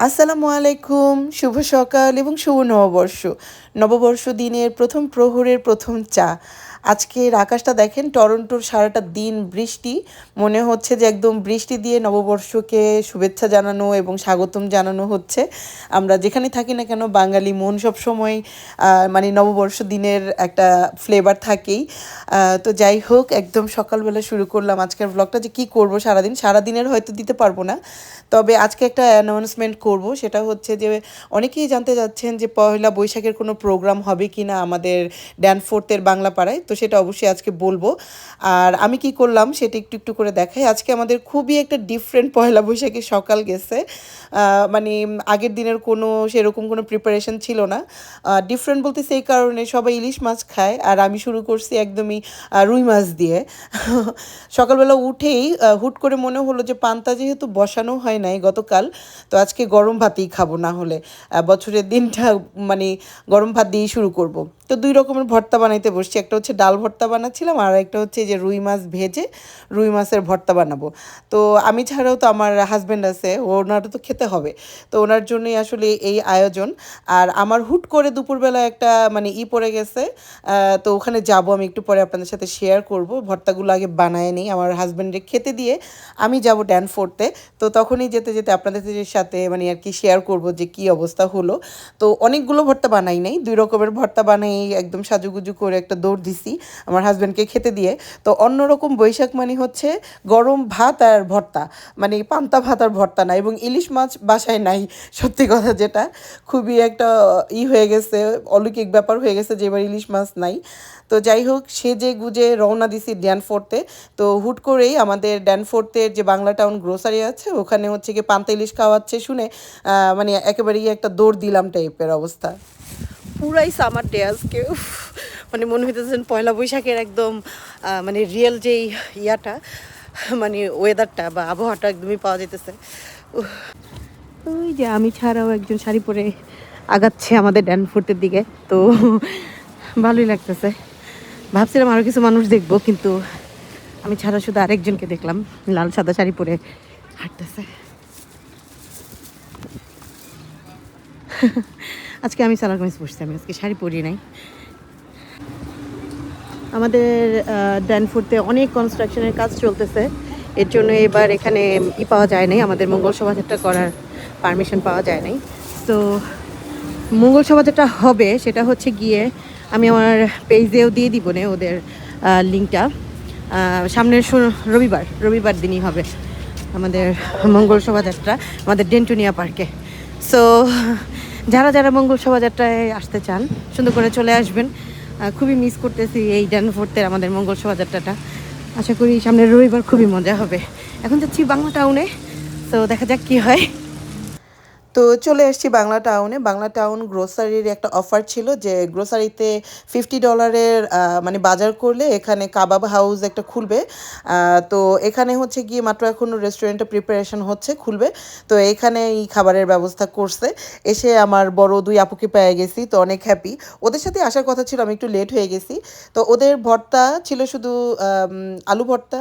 আসসালামু আলাইকুম, শুভ সকাল এবং শুভ নববর্ষ। নববর্ষ দিনের প্রথম প্রহরের প্রথম চা। আজকের আকাশটা দেখেন, টরন্টোর সারাটা দিন বৃষ্টি। মনে হচ্ছে যে একদম বৃষ্টি দিয়ে নববর্ষকে শুভেচ্ছা জানানো এবং স্বাগতম জানানো হচ্ছে। আমরা যেখানে থাকি না কেন, বাঙালি মন সবসময় মানে নববর্ষ দিনের একটা ফ্লেভার থাকেই। তো যাই হোক, একদম সকালবেলা শুরু করলাম আজকের ব্লগটা। যে কী করবো সারাদিনের হয়তো দিতে পারবো না, তবে আজকে একটা অ্যানাউন্সমেন্ট করব। সেটা হচ্ছে যে অনেকেই জানতে চাচ্ছেন যে পয়লা বৈশাখের কোনো প্রোগ্রাম হবে কি না আমাদের ড্যানফোর্থের বাংলা পাড়ায়। তো সেটা অবশ্যই আজকে বলবো। আর আমি কি করলাম সেটা একটু একটু করে দেখাই। আজকে আমাদের খুবই একটা ডিফারেন্ট পয়লা বৈশাখের সকাল গেছে। মানে আগের দিনের কোনো সেরকম কোনো প্রিপারেশন ছিল না। ডিফারেন্ট বলতে সেই কারণে সবাই ইলিশ মাছ খায়, আর আমি শুরু করছি একদমই রুই মাছ দিয়ে। সকালবেলা উঠেই হুট করে মনে হলো যে পান্তা যেহেতু বসানো হয় নাই গতকাল, তো আজকে গরম ভাতই খাবো, না হলে বছরের দিনটা মানে গরম ভাত দিয়েই শুরু করব। তো দুই রকমের ভর্তা বানাইতে বসছি। একটা হচ্ছে ডাল ভর্তা বানাচ্ছিলাম, আর একটা হচ্ছে যে রুই মাছ ভেজে রুই মাছের ভর্তা বানাবো। তো আমি ছাড়াও তো আমার হাজব্যান্ড আছে, ওনারও তো খেতে হবে। তো ওনার জন্যই আসলে এই আয়োজন। আর আমার হুট করে দুপুরবেলা একটা মানে পড়ে গেছে। তো ওখানে যাব, আমি একটু পরে আপনাদের সাথে শেয়ার করব। ভর্তাগুলো আগে বানায় নিই, আমার হাজব্যান্ডকে খেতে দিয়ে আমি যাব ড্যানফোর্থে। তো তখনই যেতে যেতে আপনাদের সাথে মানে আর কি শেয়ার করব যে কী অবস্থা হলো। তো অনেকগুলো ভর্তা বানাই নাই, দুই রকমের ভর্তা বানাই একদম সাজুগুজু করে একটা দৌড় দিছি আমার হাজব্যান্ডকে খেতে দিয়ে। তো অন্যরকম বৈশাখ মানে হচ্ছে গরম ভাত আর ভর্তা, মানে পান্তা ভাত আর ভর্তা না, এবং ইলিশ মাছ বাসায় নাই। সত্যি কথা যেটা, খুবই একটা হয়ে গেছে, অলৌকিক ব্যাপার হয়ে গেছে যে এবার ইলিশ মাছ নাই। তো যাই হোক, সেজে গুজে রওনা দিছি ড্যানফোর্থে। তো হুট করেই আমাদের ড্যানফোর্থের যে বাংলা টাউন গ্রোসারি আছে, ওখানে হচ্ছে কি পান্তা ইলিশ খাওয়াচ্ছে শুনে মানে একেবারেই একটা দৌড় দিলাম টাইপের অবস্থা। পুরাই সামার ডে আজকে। মানে মনে হইতেছে পয়লা বৈশাখের একদম মানে রিয়েল যেই ইয়াটা, মানে ওয়েদারটা বা আবহাওয়াটা একদমই পাওয়া যেতেছে। ওই যে আমি ছাড়াও একজন শাড়ি পরে আগাচ্ছে আমাদের ড্যানফোর্থের দিকে। তো ভালোই লাগতেছে। ভাবছিলাম আরও কিছু মানুষ দেখবো, কিন্তু আমি ছাড়া শুধু আরেকজনকে দেখলাম, লাল সাদা শাড়ি পরে হাঁটতেছে। আজকে আমি সালোয়ার কামিজ পরছি, আমি আজকে শাড়ি পরি নাই। আমাদের ড্যানফোর্থে অনেক কনস্ট্রাকশনের কাজ চলতেছে, এর জন্য এবার এখানে পাওয়া যায় নাই, আমাদের মঙ্গল শোভাযাত্রা করার পারমিশন পাওয়া যায় নাই। তো মঙ্গল শোভাযাত্রা হবে সেটা হচ্ছে গিয়ে আমি আমার পেজেও দিয়ে দিব না ওদের লিঙ্কটা। সামনের রবিবার দিনই হবে আমাদের মঙ্গল শোভাযাত্রা আমাদের ডেন্টুনিয়া পার্কে। সো যারা যারা মঙ্গল শোভাযাত্রায় আসতে চান সুন্দর করে চলে আসবেন। খুবই মিস করতেছি এই ড্যানফোর্থের আমাদের মঙ্গল শোভাযাত্রাটা। আশা করি সামনের রবিবার খুবই মজা হবে। এখন যাচ্ছি বাংলা টাউনে, তো দেখা যাক কী হয়। তো চলে এসেছি বাংলা টাউনে। বাংলা টাউন গ্রোসারির একটা অফার ছিল যে গ্রোসারিতে $50 মানে বাজার করলে এখানে কাবাব হাউস একটা খুলবে। তো এখানে হচ্ছে গিয়ে মাত্র এখনও রেস্টুরেন্টে প্রিপারেশন হচ্ছে, খুলবে। তো এখানে এই খাবারের ব্যবস্থা করছে। এসে আমার বড় দুই আপুকে পেয়ে গেছি, তো অনেক হ্যাপি। ওদের সাথে আসার কথা ছিল, আমি একটু লেট হয়ে গেছি। তো ওদের ভর্তা ছিল শুধু আলু ভর্তা,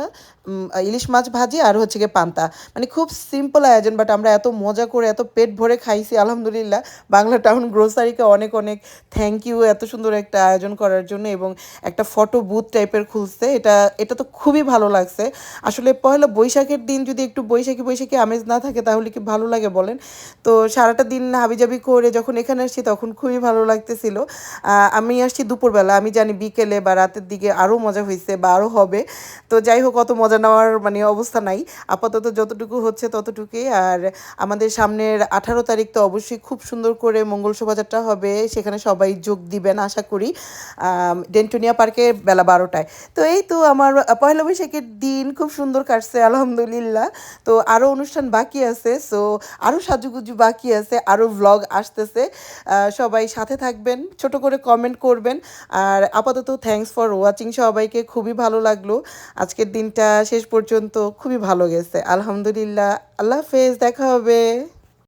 ইলিশ মাছ ভাজি, আর হচ্ছে গিয়ে পান্তা। মানে খুব সিম্পল আয়োজন, বাট আমরা এত মজা করে এত পেট ভরে খাইছি আলহামদুলিল্লাহ। বাংলা টাউন গ্রোসারিকে অনেক অনেক থ্যাংক ইউ এত সুন্দর একটা আয়োজন করার জন্য, এবং একটা ফটো বুথ টাইপের খুলছে। এটা এটা তো খুবই ভালো লাগছে। আসলে পয়লা বৈশাখের দিন যদি একটু বৈশাখী বৈশাখী আমেজ না থাকে তাহলে কি ভালো লাগে বলেন? তো সারাটা দিন হাবিজাবি করে যখন এখানে আসছি তখন খুবই ভালো লাগতেছিল। আমি আসছি দুপুরবেলা, আমি জানি বিকেলে বা রাতের দিকে আরও মজা হয়েছে বা আরও হবে। তো যাই হোক, অত মজা নেওয়ার মানে অবস্থা নাই, আপাতত যতটুকু হচ্ছে ততটুকুই। আর আমাদের সামনের 18 তারিখ তো অবশ্যই খুব সুন্দর করে মঙ্গল শোভাযাত্রা হবে, সেখানে সবাই যোগ দিবেন আশা করি, ডেন্টুনিয়া পার্কে বেলা 12টায়। তো এই তো আমার পয়লা বৈশাখের দিন খুব সুন্দর কাটছে আলহামদুলিল্লাহ। তো আরও অনুষ্ঠান বাকি আছে, সো আরও সাজুগুজু বাকি আছে, আরও ভ্লগ আসতেছে। সবাই সাথে থাকবেন, ছোট করে কমেন্ট করবেন। আর আপাতত থ্যাঙ্কস ফর ওয়াচিং সবাইকে, খুবই ভালো লাগলো। আজকের দিনটা শেষ পর্যন্ত খুবই ভালো গেছে আলহামদুলিল্লাহ। আল্লাহ হাফেজ, দেখা হবে।